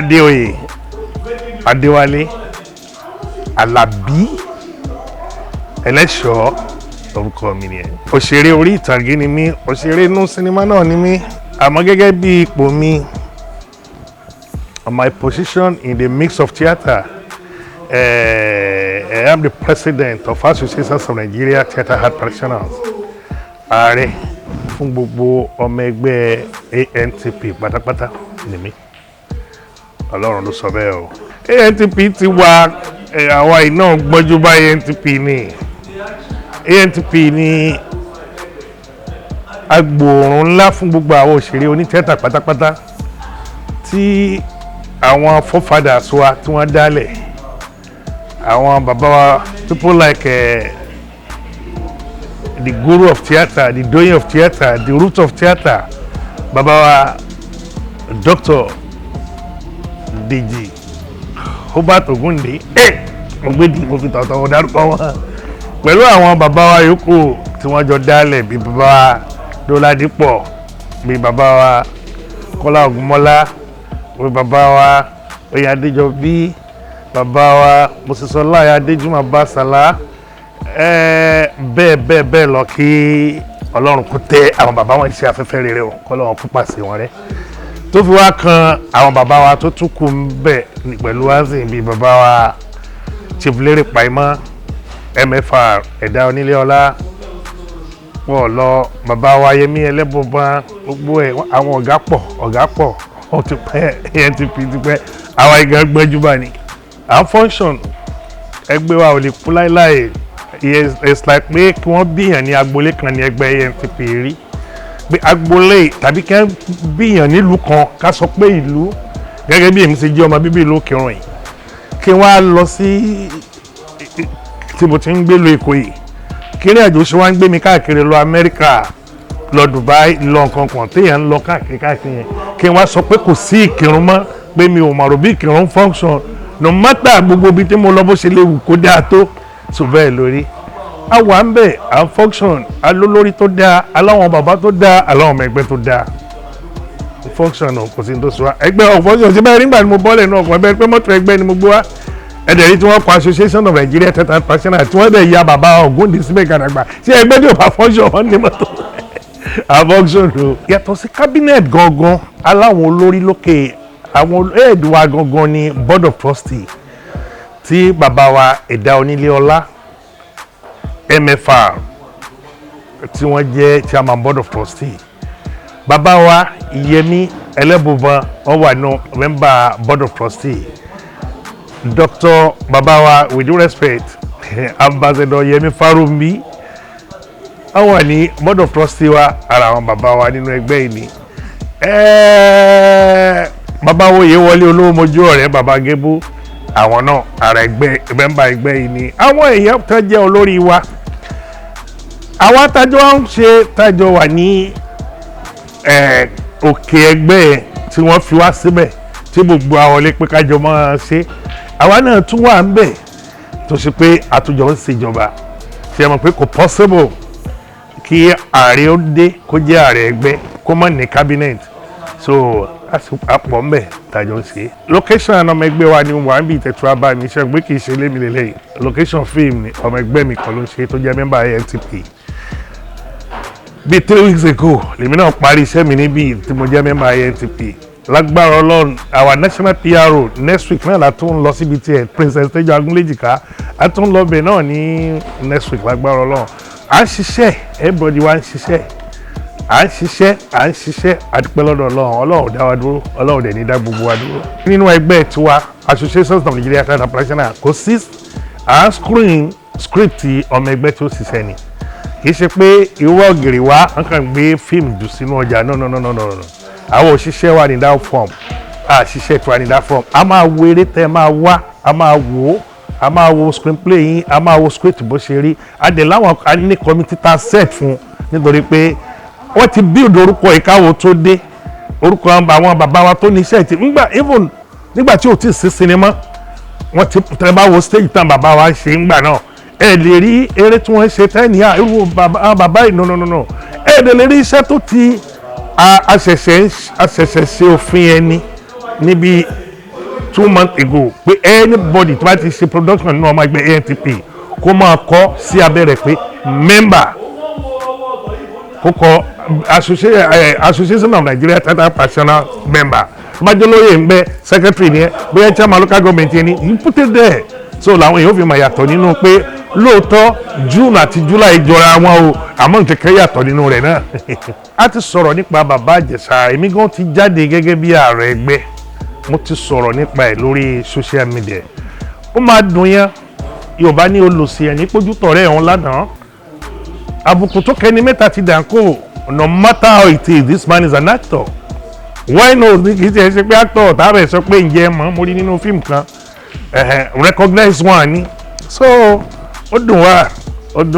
Adéoyè Adéwálé Alábí Ẹlẹ́ṣọ̀ orúkọ mi nìyẹn. Òṣèré orí ìtàgé ni mí, òṣèré inú sinimá náà ni mí, àmọ́ gẹ́gẹ́ bí ipò mi, my position in the mix of theatre, I am the president of Association of Nigeria Theatre Art Practitioners. Ààrẹ fún gbogbo ọmọ ẹgbẹ́ ANTP pátápátá ni mí. Ọlọ́run ló sọ bẹ́ẹ̀ o. ANTP ti wà àwa iná gbọ́njú bá ANTP ni. ANTP ni agbòòrùn ńlá fún gbogbo àwọn òṣèré onítìátà pátápátá tí àwọn forefathers wa tí wọ́n dálẹ̀. Àwọn bàbá wa, people like the guru of theatre, the doyen of theatre, the root of theatre, bàbá wa Dr. Deji Hubert Ogunde, mo fi tọ̀tọ̀ wọn dárúkọ wọn, pẹ̀lú àwọn bàbá wa yòókù tí wọ́n jọ dálẹ̀ bí bàbá wa Dọ́ládípọ̀, bí bàbá wa Kọ́lá Ògúnmọ́lá, bí bàbá wa Oyè Adéjọbí, bàbá wa Mọ́sísọ́lá Adéjùmọ̀ Básálá, bẹ́ẹ̀ lọ kí Ọlọ́run kó tẹ́ àwọn bàbá wọn ṣe afẹ́fẹ́ rere o, k'Ọlọ́run kó pàṣẹ wọn rẹ́. Tó fi wá kan àwọn bàbá wa tó tún kù ń bẹ̀ pẹ̀lú wáṣìn bíi bàbá wa Chief Lérè Pàímọ́, MFR Ẹ̀dá Oníléọlá, wọ́n lọ bàbá wa Yẹmí Ẹlẹ́bùnbọn, gbogbo ẹ̀ àwọn ọ̀gá pọ̀ wọ́n ti pẹ́ ANTP ti pẹ́, àwa ìgbà gbẹ́júbà ni. Our function ẹgbẹ́ wa ò lè kú láíláì. It's like pé kí wọ́n bíyàn ní agboolé kan ní ẹgbẹ́ ANTP rí, pé agboolé tàbí kí wọ́n bíyàn nílùú kan ká sọ pé ìlú, gẹ́gẹ́ bí èmi ṣe jẹ́ ọmọ bíbí ìlú Ìkìrun yìí, kí wọ́n á lọ sí tí mo ti ń gbé lọ Èkó yìí, kí ní àjò ṣe wá ń gbé mi káàkiri lọ Amẹ́ríkà, lọ Dubai, lọ nǹkan kan téèyàn ń lọ káàkiri yẹn, kí wọ́n á sọ pé kò sí Ìkìrun mọ́, pé mi ò mọ̀rọ̀ bí Ìkìrun function, no matter gbogbo ibi tí mo lọ bó ṣe léwu kó dáa tó, so bẹ́ẹ̀ lórí. A wà ń bẹ̀, à ń function, alólórí tó dáa, aláwọn bàbá tó dáa, aláwọn ọmọ ẹgbẹ́ tó dáa. Function náà kò sí ní tó sọ wá. Ẹgbẹ́ of function ṣe bẹ́ẹ̀ nígbà tí mo bọ́lẹ̀ náà kàn ẹgbẹ́ pé mọ́tò ẹgbẹ́ ni mo gbé wá. Ẹ̀dẹ̀ rí tí wọ́n kọ Association of Nigeria Theatre Practitioners tí wọ́n bẹ̀ ya bàbá Ògúndé síbẹ̀ gàdàgbà. Ṣé ẹgbẹ́ tí ò bá function wọn ní mọ́tò? À function ló. Yàtọ̀ sí cabinet gangan, aláwọn olórí lókè, àwọn head wa gangan ni Board of Trustees tí bàbá wa Ẹ̀dá Oníléọlá MFR tí wọ́n jẹ́ chairman Board of Trustees. Bàbá wa Yẹmí Ẹlẹ́bùnbọn wọ́n wà ní member Board of Trustees. Dr. bàbá wa, with due respect, Ambassador Yẹmí Fárúnbí wọ́n wà ní Board of Trustees wa, ara àwọn bàbá wa nínú ẹgbẹ́ yìí ni. Bàbá wo yẹ wọlé olówó mojú ọ̀rẹ́ bàbá Gébú, àwọn náà ara ẹgbẹ́ member ẹgbẹ́ yìí ni. Àwọn èèyàn tó jẹ́ olórí wa, àwọn tájọ́ ń ṣe tájọ́ wà ní òkè ẹgbẹ́ tí wọ́n fi wá síbẹ̀ tí gbogbo àwọn ilé pé kájọ máa ṣe, àwa náà tún wà ń bẹ̀ tó ṣe pé àtúnjọ ń ṣèjọba. Ṣé ẹ mọ̀ pé kò possible kí ààrẹ ó dé kó jẹ́ ààrẹ ẹgbẹ́ kó má ní cabinet, so àpọ̀ ń bẹ̀ tájọ́ ń ṣe. Location ọmọ ẹgbẹ́ wa ni wà ń bí ìtẹ̀tù abá mi ṣe pé kì í ṣe lémi lélẹ́yìn. Location film ni ọmọ ẹgbẹ́ mi kan ló ń ṣe tó jẹ́ member ANTP. Bí 3 weeks ago lèmi náà parí iṣẹ́ mi níbí tí mo jẹ́ member ANTP. Lágbára Ọlọ́run, our national PRO next week náà la tún lọ síbi tí Princess Tejo Agunléjìká, a tún lọ bẹ̀ náà ní next week lágbára Ọlọ́run. À ń ṣiṣẹ́, everybody wa ń ṣiṣẹ́, à ń ṣiṣẹ́, àdúpẹ́ lọ́dọ̀ Ọlọ́run dá wa dúró, Ọlọ́run dẹ̀ ní dá gbogbo wa dúró. Nínú ẹgbẹ́ tiwa, Association of Nigeria Theatre Practitioners, kò sí à ń screen script ọmọ ẹgbẹ́ tí ó ṣiṣẹ́ ni. Kì í ṣe pé irú ọ̀gẹ̀rẹ̀ wa wọ́n kàn gbé fíìmù jù sínú ọjà, no. Àwọn òṣìṣẹ́ wa ní that form, àṣìṣẹ́ tiwa ní that form. A máa wo eré tẹ́ máa wá, a máa wo screenplay yín, a máa wo script bó ṣe rí. A dẹ̀ láwọn ní committee ta set fún, nítorí pé wọ́n ti build orúkọ ìkáwó tó dé, orúkọ àwọn bàbá wa tó ní iṣẹ́ ti nígbà tí ò tí ì sí sinimá, wọ́n ti tẹ́ bá wo stage tán bàbá wa ṣe ńgbà náà. Ẹ lè rí eré tí wọ́n ṣe tẹ́ni irú bàbá yìí no. Ẹ lè rí iṣẹ́ tó ti àṣẹ̀ṣẹ̀ ṣe òfin ẹni níbi 2 months ago pé anybody tó bá ti ṣe production nínú ọmọ ẹgbẹ́ ANTP kó máa kọ sí abẹ́rẹ́ pé member kó kọ Association of Nigeria Theatre Professional member bájọ́ lóye ń bẹ secretary ni ẹ bóyá chairman local government yẹn ni you put it there so làwọn èèyàn fi máa yàtọ̀ nínú pé lóòótọ́ June àti July jọra wọn o àmọ́ nkẹ́kẹ́ yàtọ̀ nínú rẹ̀ náà. A ti sọ̀rọ̀ nípa bàbá Ìjẹ̀ṣà èmi gan ti jáde gẹ́gẹ́ bí ààrẹ ẹgbẹ́ mo ti sọ̀rọ̀ nípa ẹ̀ lórí social media ó máa dùn yẹn Yorùbá ní olùsí ẹ̀ ní pójútọ̀ rẹ̀ ọ̀hún lánàá àbùkù tó kẹ́ni mẹ́ta ti dànkó no matter how it is this man is an actor why not kì í ṣe pé actor tààrà sọ pé ǹjẹ́ mọ́ mo rí nínú fíìmù kan recognize one ni so ó dùn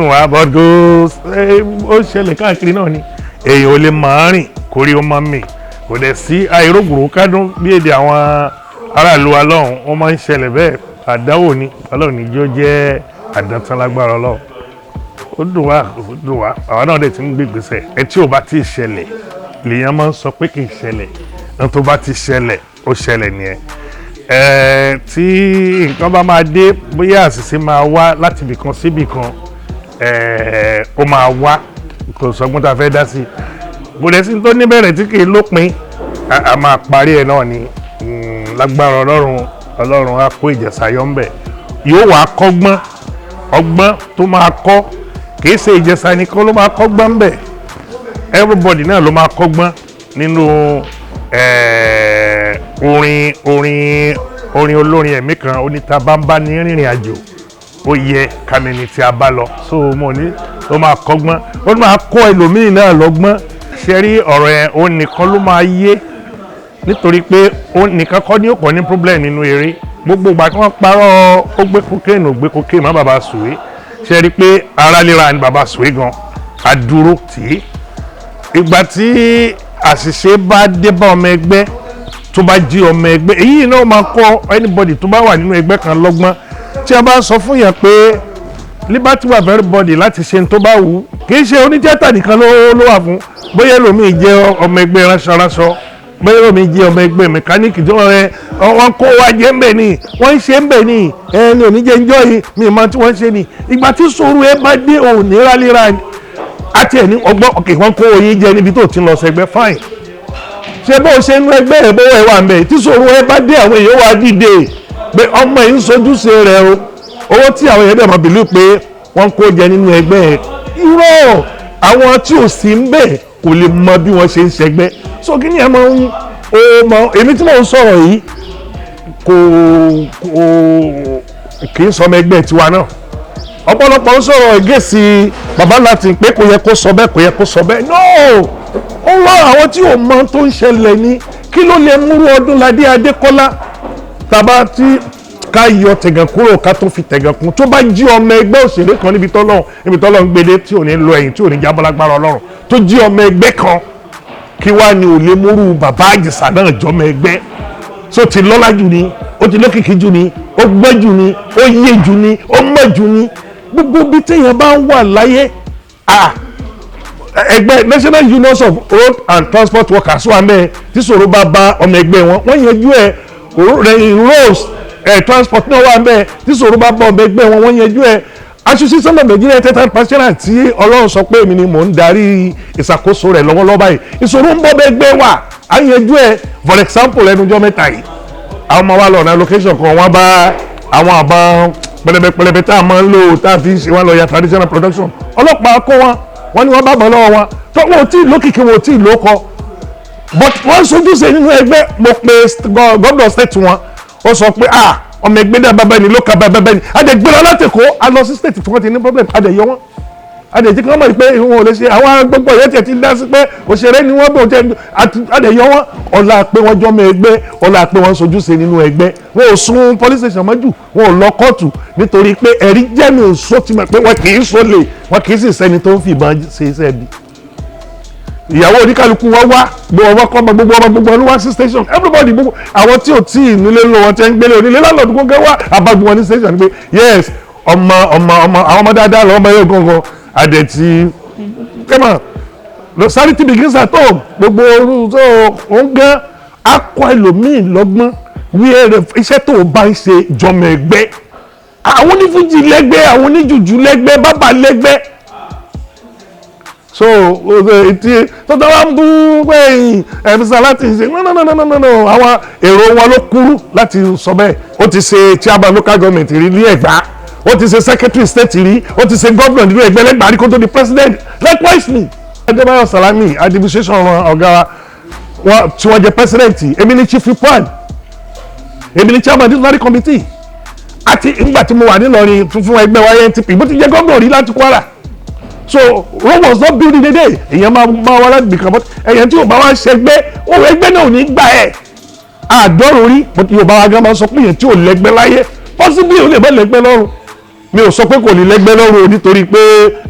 wá but ó ṣẹlẹ̀ káàkiri náà ni èèyàn ò lè máa rìn kórí ó máa mì kò dẹ̀ sí àìrógbòrò kádùn bí èdè àwọn aráàlú wa lọ́hùn ó máa ń ṣẹlẹ̀ bẹ́ẹ̀ àdáwò ni Ọlọ́run ní jẹ́ ó jẹ́ àdántán lágbára Ọlọ́run ó dùn wá àwọn náà dẹ̀ ti ń gbé ìgbésẹ̀ ẹ tí ò bá ti ṣẹlẹ̀ lèèyàn máa ń sọ pé kì í ṣẹlẹ̀ ẹni tó bá ti ṣẹlẹ̀ ó ṣẹlẹ̀ nìyẹn tí nǹkan bá máa dé bóyá àṣìṣe máa wá láti ibìkan sí ibìkan ó máa wá kò sọgbọ́n tá a fẹ́ dá sí i bòdẹ̀ sí tó níbẹ̀rẹ̀ tí kì í lópin a máa parí ẹ̀ náà ni lágbára Ọlọ́run á kó Ìjẹ̀ṣà yọ ńbẹ̀ yóò wá kọ́gbọ́n ọgbọ́n tó máa kọ́ kì í ṣe Ìjẹ̀ṣà nìkan ló máa kọ́gbọ́n ńbẹ̀ everybody náà ló máa kọ́gbọ́n nínú orin olórin ẹ̀mí kan oníta bá ń bá ní rìnrìn àjò ó yẹ kàmìnì tí a bá lọ so mo ní ó máa kọ́gbọ́n ó máa kọ́ ẹlòmíì náà lọ́gbọ́n ṣe rí ọ̀rọ̀ ẹ̀ òun nìkan ló máa yé nítorí pé òun nìkan kọ́ ní òpó ní problem nínú eré gbogbo ìgbà tí wọ́n parọ́ ó gbé cocaine má bàbá Sùwé ṣe rí pé ara lera ni bàbá Sùwé gan adúró tì í ìgbà tí àṣìṣe bá dé bá ọmọ ẹgbẹ́ tó bá jí ọmọ ẹgbẹ́ èyí náà máa kọ́ anybody tó bá wà nínú ẹgbẹ́ kan lọ́gbọ́n tí a bá sọ fún yàn pé liberty wà everybody láti ṣe tó bá wù kì í ṣe onítíátà nìkan ló wà fún bóyá ẹlòmíì jẹ́ ọmọ ẹgbẹ́ ránṣọ bóyá ẹlòmíì jẹ́ ọmọ ẹgbẹ́ mẹkáníìkì tí wọ́n kó wa jẹ́ ń bẹ̀ ni wọ́n ń ṣe ń bẹ̀ ni ẹni oníjẹ́ ń jọ́ yìí mi máa tí wọ́n ṣe ni ìgbà tí sòrò ẹ bá dé òun ní rálíra àti ẹni ọgbọ́n ọkẹ́ wọn kó oyin jẹ níbi tó ti lọ sẹgbẹ́ fine ṣé bó ṣe ń ẹgbẹ́ ẹ̀ bówó ẹ̀ wà ń bẹ̀ tí sòrò ẹ bá dé àwọn èèyàn wá dìde pé ọmọ yìí ń sojúṣe rẹ o owó tí àwọn èèyàn dẹ̀ mọ̀ bìlú pé wọ́n kó jẹ nínú ẹgbẹ́ ẹ̀ irọ́ àwọn tí ò sí ń bẹ̀ kò lè mọ bí wọ́n ṣe ń ṣẹgbẹ́ so kí ni ẹ máa ń mọ èmi tí mò ń sọ̀rọ̀ yìí kì í sọmọ ẹgbẹ́ tiwa náà ọ̀pọ̀lọpọ̀ ń sọ̀rọ̀ gẹ̀ẹ́sì bàbá láti pé kò yẹ kó sọ bẹ́ẹ̀ no ó wá àwọn tí ò mọ tó ń ṣẹlẹ̀ ní kí ló lè múrú Ọdúnládé Adékọ́lá tàbá tí ká yọ tẹ̀gàn kúrò ká tó fi tẹ̀gàn kún tó bá jí ọmọ ẹgbẹ́ òṣèré kan níbi tọ́lọ́ ń gbélé tí ò ní lọ ẹ̀yìn tí ò ní jábọ́ lágbára Ọlọ́run tó jí ọmọ ẹgbẹ́ kan kí wá ní ò lè múrú bàbá Ìjẹ̀ṣà náà jọmọ ẹgbẹ́ so ti lọ́lá jù ni ó ti lókìkí jù ni ó gbẹ́ jù ni ó yé jù ni ó mọ̀ jù ni gbogbo bí téèyàn bá ń wà láyé ẹgbẹ́ National Unions of Road and Transport Workers wà mẹ́ẹ̀ tí ṣòro bá bá ọmọ ẹgbẹ́ wọ́n yanjú ẹ̀ roads transport náà wà mẹ́ẹ̀ tí ṣòro bá bá ọmọ ẹgbẹ́ wọ́n yanjú ẹ̀ Association of Nigeria Theatre Professionals tí Ọlọ́run sọ pé èmi ni mò ń darí ìṣàkóso rẹ̀ lọ́wọ́lọ́wọ́ báyìí ìṣòro ń bọ́ bẹ́ẹ̀ gbé wà á yanjú ẹ̀ for example ẹnujọ́ mẹ́ta yìí àwọn ọmọ wa lọ ọ̀nà location kan wọ́n bá àwọn àbọn pẹlẹbẹ tá a máa ń lò tá a fi ṣe wọn lọ ya traditional production ọlọ́pàá kó wọn ni wọ́n bá bọ̀ lọ́wọ́ wọn tó wọn ò tí ì lókìkí wọn ò tí ì lókọ but wọ́n sojúṣe nínú ẹgbẹ́ mo pe governor state wọn ó sọ pé ọmọ ẹgbẹ́ náà bàbá ni local bàbá ni adẹ̀gbẹ́rẹ́ alátẹ̀kọ́ a lọ sí state tí wọ́n ti ní problem adẹ̀yọ wọn adẹ̀jí kí wọ́n mọ̀ pé wọn ò lè ṣe àwọn gbogbo ẹ̀yẹ́ tiẹ̀ ti dá sí pé òṣèré ni wọ́n bọ̀ tẹ́ adẹ̀yọ wọn ọ̀la pé wọ́n jọ́mọ ẹgbẹ́ ọ̀la pé wọ́n sojúṣe nínú ẹgbẹ́ wọn ò sún police station mọ́jú wọn ò lọ kóòtù nítorí pé ẹ̀rí jẹ́mi ò sọ ti mọ̀ pé wọn kì í sọlẹ̀ wọn kì í sì sẹ́ni tó ń fìbọn ṣe iṣẹ́ bí. ìyàwó oníkálukú wọn wá gbogbo ọmọ wá sí station everybody gbogbo àwọn tí ò tí ì nílé lọ wọn tẹ́ ń gbélé onílé lálọ́ọ̀dù gbogbo wá àbájú wọn ní station pé yes ọmọ àwọn ọmọ dáadáa lọ́mọ yóò gangan adẹ̀tí kẹ́mà charity begins at home gbogbo orun tó ń gán akọ ẹlòmíì lọ́gbọ́n iṣẹ́ tó o bá ń ṣe jọmọ ẹgbẹ́ àwọn onífújì lẹ́gbẹ́ àwọn oníjùjú lẹ́gbẹ́ bàbá lẹ́gbẹ́ so tí tọ́tọ́ wa ń bú pé ẹ̀mísà láti ṣe no àwọn èrò wọn ló kúrú láti sọ bẹ́ẹ̀ ó ti ṣe chairman local government rí ní Ẹ̀gbá ó ti ṣe secretary state rí ó ti ṣe governor nínú ẹgbẹ́ lẹ́gbàá rí kó tó di president likewise me Adébáyọ̀ Salami administration ọ̀gá wọn tí wọ́n jẹ president èmi ní chief whip èmi ní chairman disciplinary committee àti ìgbà tí mo wà nílọrin fún ẹgbẹ́ wa NTP bó ti jẹ́ gómìnà rí láti Kwara so Rome was not built in a day èèyàn máa wá láti bìkan èèyàn tí Yorùbá wa ń ṣẹgbẹ́ òun ẹgbẹ́ náà ò ní gbà ẹ̀ àdọ́rùn rí Yorùbá wa gan máa sọ pé èèyàn tí ò lẹ́gbẹ́ láyé possibly ò lè bá lẹ́gbẹ́ lọ́rùn mi ò sọ pé kò ní lẹ́gbẹ́ lọ́rùn o nítorí pé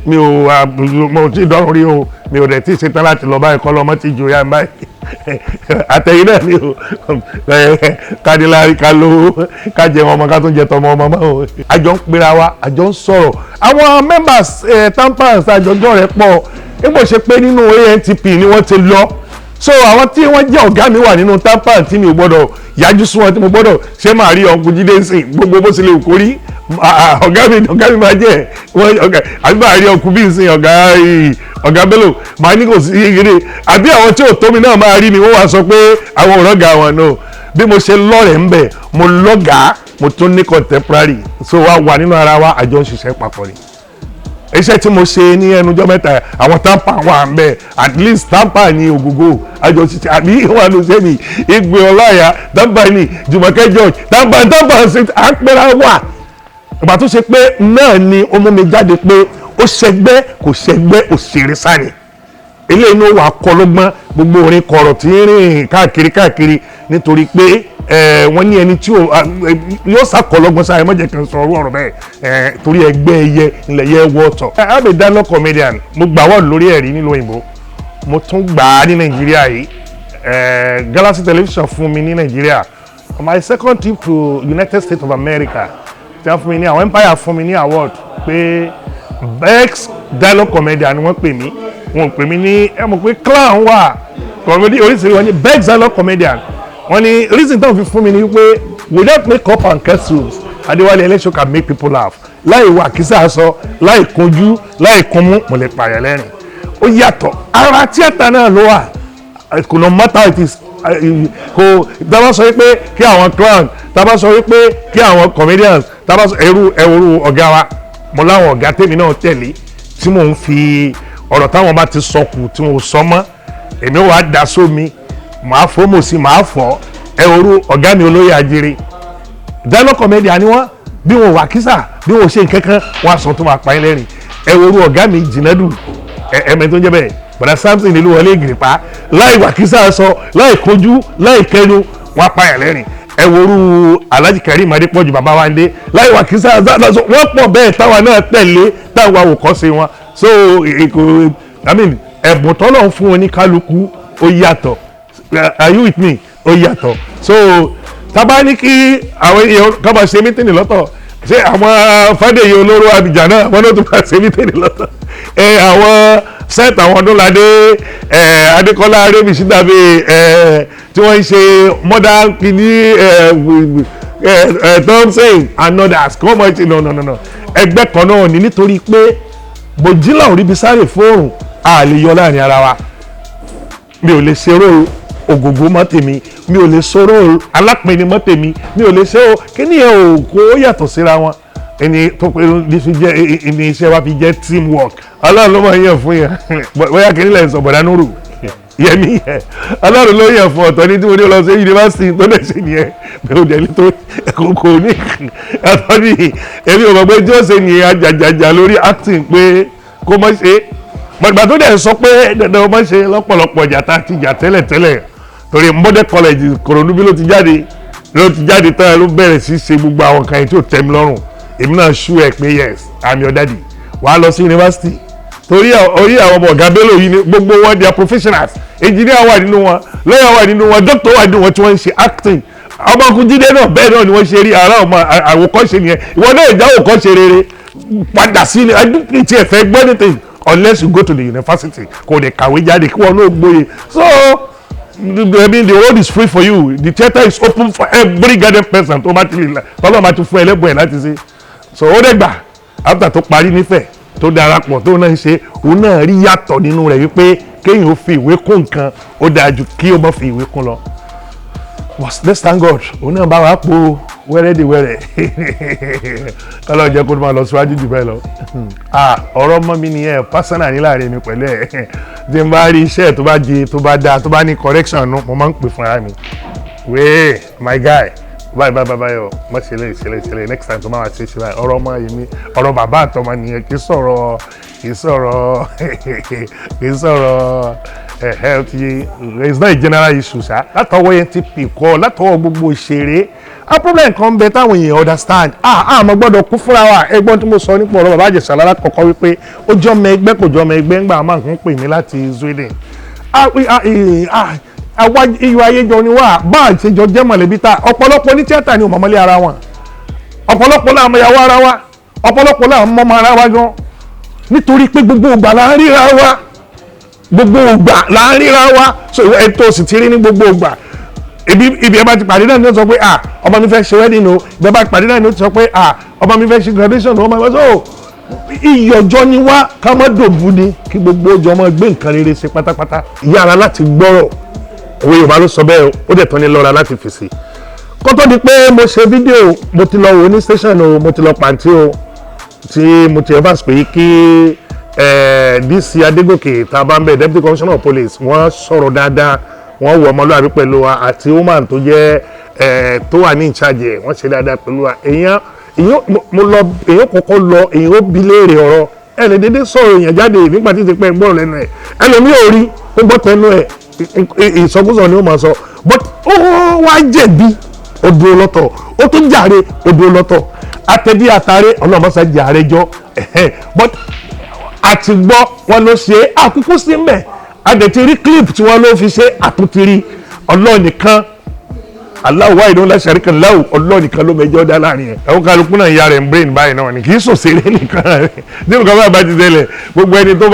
mi ò tí ì dọ́rùn rí o mi ò dẹ̀ tí ì ṣetán láti lọ báyìí kọ́ lọ́mọ tí ju ya báyìí àtẹ̀yìn náà ni o kádìlárí ká lówó ká jẹ ọmọ ká tó jẹ tọmọ ọmọ mọ́ o. àjọ ń pera wa àjọ ń sọ̀rọ̀ àwọn members tampans àjọjọ́ rẹ̀ pọ̀ nígbà ṣe pé nínú ANTP ni wọ́n ti lọ so àwọn tí wọ́n jẹ́ ọ̀gá mi wà nínú tampan tí mi ò gbọ́dọ̀ yájú sí wọn tí mo gbọ́dọ̀ ṣé máa rí ọkùnrin jíde sí gbogbo bó ṣe lè kó rí ọ̀gá mi máa jẹ́ àbí máa rí ọkùnrin bí sí ọ̀gá Bello máa ní kò sí yegere àbí àwọn tí ò tó mi náà máa rí ni wọ́n wá sọ pé àwọn òrọ́gà wọn náà bí mo ṣe lọ́rẹ̀ẹ́ ń bẹ̀ mo lọ́gàá mo tún ní contemporary so wà nínú ara wa àjọ ń ṣiṣẹ́ papọ̀ ni iṣẹ́ tí mo ṣe ní ẹnujọ́ mẹ́ta àwọn tampa wà ń bẹ̀ at least tampa ní Ògògó àjọ ṣiṣẹ́ àbí wà ló ṣe ní Igbe Ọláìyá tampa ní Jùmọ̀kẹ́ George tampa ṣe àpẹẹrẹ wà ìgbà tó ṣe pé náà ni ó mú mi jáde pé ó ṣẹgbẹ́ kò ṣẹgbẹ́ òṣèré sáré eléyìí ló wà kọlọ́gbọ́n gbogbo orin kọ̀rọ̀ tí ń rìn káàkiri nítorí pé wọ́n ní ẹni tí yóò ṣàkọlọ́gbọ́n sáré mọ́jẹ̀ kan sọ ọ̀rọ̀ bẹ́ẹ̀ torí ẹgbẹ́ ẹyẹ ilẹ̀ yẹ wọ́ọ̀tọ̀. I'm a dialogue comedian mo gbà wọ́ọ̀lù lórí ẹ̀rí nílùú òyìnbó mo tún gbà á ní Nàìjíríà yìí Galaxy television fún mi ní Nàìjíríà my second trip to United States of America tí wọ́n fún mi ní àwọn Empire fún mi ní award pé best dialogue comedian ni wọ́n pè mí wọ́n pè mí ní ẹ mọ̀ pé clown wà comedy oríṣiríṣi wọ́n ní best dialogue comedian wọ́n ní reason tó fi fún mi ní wípé without make up and costumes Adéwálé Ẹlẹ́ṣọ̀ can make people laugh láì wà kísà sọ láì kunjú láì kunmú mo lè pààyàn lẹ́rìn ó yàtọ̀ ara tíátà náà ló wà kò no matter it is kò dábàá sọ wípé kí àwọn clown dábàá sọ wípé kí àwọn comedians dábàá sọ ẹrú ọ̀gá wa mo láwọn ọ̀gá tèmi náà tẹ̀lé tí mò ń fi ọ̀rọ̀ táwọn bá ti sọ kù tí mo sọ mọ́ èmi wàá da sómi màá fọ́mọ̀ sí màá fọ́ ẹrú ọ̀gá mi Olóyè Ajere dialogue comedian ni wọ́n bí wọn wà kísà bí wọn ṣe nǹkan kan wọn sọ tó máa pa ẹ́ lẹ́rìn ẹrú ọ̀gá mi Jìnàdù ẹ̀mẹ́ tó ń jẹ́ bẹ́ẹ̀ bọ̀dá Samson nílùú Wọlé Ìgìrìpá láì wà kísà sọ láì kojú láì kẹnu wọn pa ẹ́ lẹ́rìn ẹwòrú Alhaji Karim Adépọ̀jù bàbá wa ndé láì wà kí sáà wọ́n pọ̀ bẹ́ẹ̀ táwa náà tẹ̀lé táwa àwòkọ́ṣe wọn so ẹ̀bùn tọ́lọ̀ fún oníkálukú ó yàtọ̀ are you with me ó yàtọ̀ so tábà ní kí àwọn èèyàn ká máa ṣe mítìnì lọ́tọ̀ ṣé àwọn Fádèyí olóró Abidjan náà wọ́n náà tún máa ṣe mítìnì lọ́tọ̀ àwọn sẹ́ẹ̀tì àwọn Ọdúnládé Adékọ́lá Arẹ́bísí dàbí tí wọ́n ń ṣe modern kìíní Thompson and others kí wọ́n mọ̀ ẹ́ no ẹgbẹ́ kan náà ní nítorí pé bòjìlá ò ríbi sáré fóòrùn a lè yọ láàrin ara wa mi ò lè ṣeré Ògògó mọ́ tèmi mi ò lè sọ̀rọ̀ Alápinni mọ́ tèmi mi ò lè ṣe o kí ni ẹ̀ ò kó yàtọ̀ síra wọn ẹni tó pé ní fi jẹ́ ẹni iṣẹ́ wa fi jẹ́ teamwork Ọlọ́run ló máa ń yàn fún yẹn bóyá kí ni lẹ́yìn sọ bọ̀dá Núrù yẹmi yẹ Ọlọ́run ló yàn fún ọ̀tọ̀ ní tí mo ní lọ sí yunifásitì tó lè ṣe nìyẹn bẹ́ẹ̀ ò dẹ̀lí tó kò ní ẹ̀tọ́ ní èmi ò mọ̀ pé tí ó ṣe nìyẹn àjàjàjà lórí acting pé kó mọ̀ ṣe gbàgbà tó dẹ̀ sọ pé dandan ó mọ̀ ṣe lọ́pọ̀lọpọ̀ jàtà ti jà tẹ́lẹ̀ torí Model College Kòròdú bí ló ti jáde tán ló bẹ̀rẹ̀ sí ṣe gbogbo àwọn kan tí ò tẹ́ mi lọ́rùn èmi náà ṣú ẹ pé yes I'm your daddy wàá lọ sí yunifásitì torí orí àwọn ọmọ ọ̀gá Bello yìí ni gbogbo wọn they are professionals engineer wà nínú wọn lawyer wà nínú wọn doctor wà nínú wọn tí wọ́n ń ṣe acting ọmọkùnrin Jídé náà bẹ́ẹ̀ náà ni wọ́n ṣe rí ara ọmọ àwòkọ́ṣe nìyẹn ìwọ náà ìjà àwòkọ́ṣe rere padà sí ni I don't think ẹ fẹ́ gbọ́ anything unless you go to the university kò lè kàwé jáde kí wọ́n náà gbóyè so I mean, the road is free for you. The theatre is open for every garden person tó bá ti lè tọ́lọ́ máa tún fún ẹlẹ́bùn ẹ̀ láti ṣe. So ó dẹ̀ gbà after tó parí nífẹ̀ẹ́ tó darapọ̀ tó náà ń ṣe òun náà rí yàtọ̀ nínú rẹ̀ wípé kéèyàn ó fi ìwé kún nǹkan ó dáa ju kí ó má fi ìwé kún lọ. Let's thank God òun náà bá wa po wẹ́rẹ́dìwẹ́rẹ́ kọ́lọ́ jẹ́ kó máa lọ síwájú jù bẹ́ẹ̀ lọ. Ọ̀rọ̀ mọ́ mi nìyẹn personal ní láàrin mi pẹ̀lú ẹ̀ tí n bá rí iṣẹ́ tó bá di tó bá dáa tó bá ní correction nù mo máa ń pè fúnra mi wéé my guy báyìí o má ṣẹlẹ̀ next time tó máa wá ṣe ṣe báyìí ọ̀rọ̀ ọmọ yìí mi ọ̀rọ̀ bàbá àtọmọ nìyẹn kì í sọ̀rọ̀ health yìí it's not a general issue ṣá látọwọ́ NTP kọ́ látọwọ́ gbogbo òṣèré a problem kan bẹ táwọn èèyàn understand àmọ́ gbọ́dọ̀ kú fúnra wa ẹgbọ́n tí mo sọ nípa ọ̀rọ̀ bàbá Ìjẹ̀ṣà lára kọ̀ọ̀kan wípé ó jọ ọmọ ẹgbẹ́ kò jọ ọmọ ẹgbẹ́ ńgbà máa ń pè mí láti Sweden àwa iyọ̀ ayéjọ ni wá bá àṣejọ jẹ́ mọ̀lẹ́bí ta ọ̀pọ̀lọpọ̀ ní tíátà ni òmọ̀mọ́lé ara wọn ọ̀pọ̀lọpọ̀ náà mọ̀yàwó ara wa ọ̀pọ̀lọpọ̀ náà mọ̀mọ́ ara wa gan nítorí pé gbogbo ìgbà là ń ríra wa gbogbo ìgbà là ń ríra wa so ètò sì ti rí ní gbogbo ìgbà ibi ẹ bá ti pàdé náà ni ó sọ pé ọmọ mi fẹ́ ṣe wedding o ibi ẹ bá ti pàdé náà ni ó sọ pé ọmọ mi fẹ́ ṣe graduation o ọmọ mi fẹ́ so ìyọjọ́ ni wá ká mọ́ dòbu ni kí gbogbo ọjọ́ ọmọ gbé nǹkan rere ṣe pátápátá yára láti gbọ́rọ̀ òwe Yorùbá ló sọ bẹ́ẹ̀ ó dẹ̀ tán ní lọ́ra láti fèsì kó tó di pé mo ṣe fídíò mo ti lọ wò ní station o mo ti lọ pàǹtí o tí mo ti evans pé kí DC Adégòkè tá a bá ń bẹ̀ Deputy Commissioner of Police wọ́n sọ̀rọ̀ dáadáa wọ́n wọ ọmọlúwàbí pẹ̀lú wa àti woman tó jẹ́ tó wà ní ìcharge ẹ̀ wọ́n ṣe dáadáa pẹ̀lú wa èèyàn kọ́kọ́ lọ èèyàn ó bi léèrè ọ̀rọ̀ ẹ̀ lè dédé sọ̀rọ̀ èèyàn jáde nígbà tí ti pẹ́ gbọ́rọ̀ lẹ́nu ẹ̀ ẹlòmíì ò rí ó gbọ́ tẹnu ẹ̀ ìsọkúsọ ni ó máa sọ but ó wá jẹ̀bi ó dúró lọ́tọ̀ ó tún jàre ó dúró lọ́tọ̀ àtẹ̀bí àtàrẹ ọlọ́mọṣẹ́ jàre jọ but àti gbọ́ wọn ló ṣe àkókò sí mbẹ̀ àdètí rí clip tí wọ́n ló fi ṣe àtúntìrí ọlọ́ọ̀nìkan Allahu wahidun la sharika lahu ọlọ́ọ̀nìkan ló mẹjọ dá láàrin ẹ̀ ẹ̀wọ́n kálukú náà ìyá rẹ̀ ń brain báyìí náà ni kì í sòṣèré nìkan rẹ̀ ní nǹkan bá ti tẹ̀lẹ̀ gbogbo ẹni tó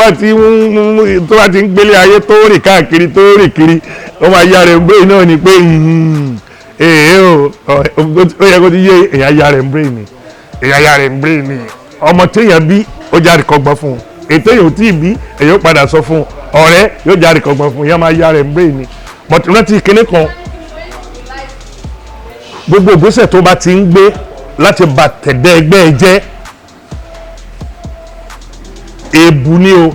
bá ti ń gbélé ayé tó rìn káàkiri tó rìn kiri ọmọ ìyá rẹ̀ ń brain náà ni pé ó yẹ kó ti yé èèyàn ìyá rẹ̀ ń brain ni èèyàn ìyá rẹ̀ ń brain ni ọmọ téèyàn bí ó jáde kọ́gbọ́n fún un ètò èèyàn tí ì bí èèyàn padà sọ fún un ọ̀rẹ́ yóò jáde kọ́gbọ́n fún un ìyá máa ìyá rẹ̀ ń brain ni but rántí kinní kan gbogbo ìgbésẹ̀ tó bá ti ń gbé láti bà tẹ̀dẹ́ ẹgbẹ́ ẹ jẹ́ èbù ni o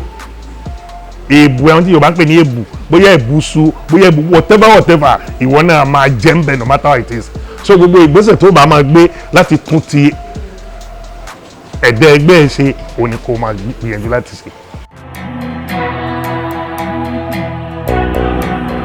èbù ẹ̀wọ̀n tí Yorùbá ń pè ní èbù bóyá èbù su bóyá èbù whatever ìwọ náà máa jẹ́ ń bẹ̀ no matter how it is so gbogbo ìgbésẹ̀ tó bá máa gbé láti tún ti ẹ̀dẹ́ ẹgbẹ́ ẹ ṣe òní kó máa gbìyànjú láti ṣe.